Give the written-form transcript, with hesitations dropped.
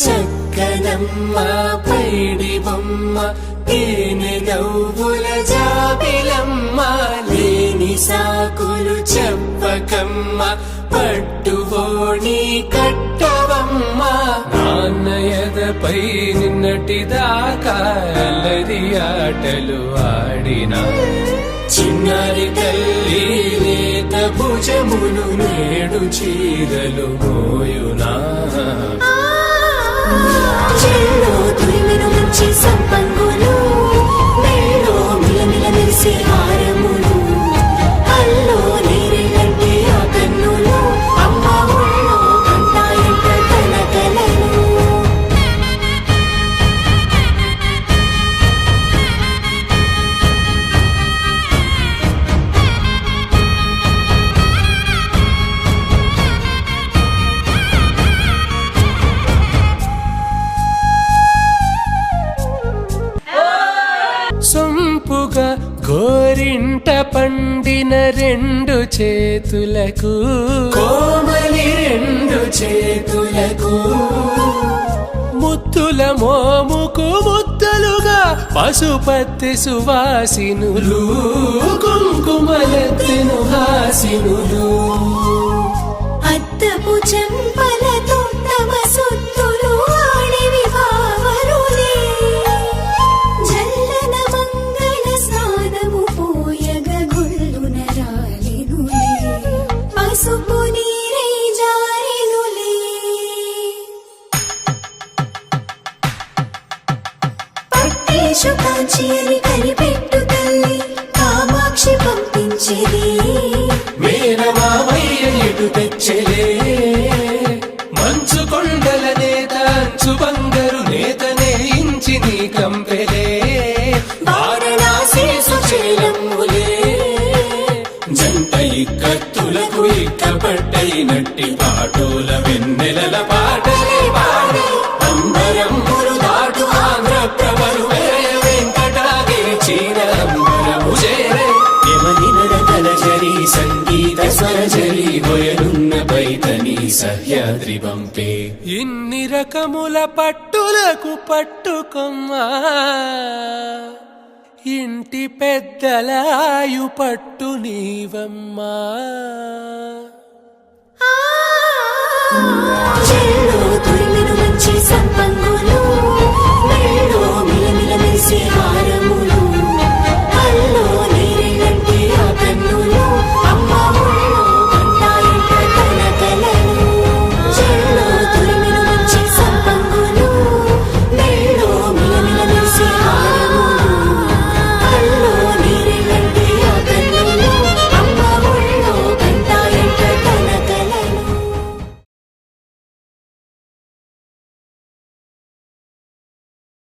చక్కనమ్మ పైడి బొమ్మ తేనె నవ్వుల జాబిలమ్మ లేని సాకులు చెప్పకమ్మ పట్టువోణి కట్టవమ్మ నాన్నయదపై నిన్నటిదాకా అల్లరి ఆటలు ఆడినా చిన్నారి తల్లి లేత భుజములు నేడు చీరలు మోయునా చెల్లో తురిమిన మంచి సంపంగులు మెల్లో మిలమిల మెరిసే హారములు అల్లో నీరెళ్ళంటే ఆ కన్నులు అమ్మ ఒళ్ళో కంటాయంట కలకలను సొంపుగా గోరింట పండిన రెండు చేతులకు కోమలి రెండు చేతులకు ముత్తుల మోముకు ముద్దలుగా పశుపతి సువాసినులు కుంకుమలెత్తెను హాసినులు అద్దపు చెంపలతో తమ సొత్తులు ఆడివి భావరులే జల్లన మంగళ స్నానము పోయగ గొల్లున రాలినులే పసుపు నీరై జారినులే పట్టేశు కాంచి అని కనిపెట్టు తల్లి కామాక్షి పంపించేది మేనమామయ్య ఎటు తెచ్చలే మంచు కొండల నేత అంచు బంగారు నేతనే ఇంచి నీ కంపెలే వారణాసి సుచేలమ్ములే జంట ఇక్కత్తులకు ఇక్కపట్టైనట్టి పాటోల వెన్నెలల పాటలే పాడే అంబరమ్ములు దాటు ఆంధ్ర ప్రభలు వెంకటాగిరి చీర అంబరము చేరే యమని నడకల జరి సంగీత స్వరజరి హొయలున్న పైతని సహ్యాద్రి పంపే ఇన్ని రకముల పట్టులకు పట్టుకొమ్మా ఇంటి పెద్దలాయు పట్టు నీవమ్మా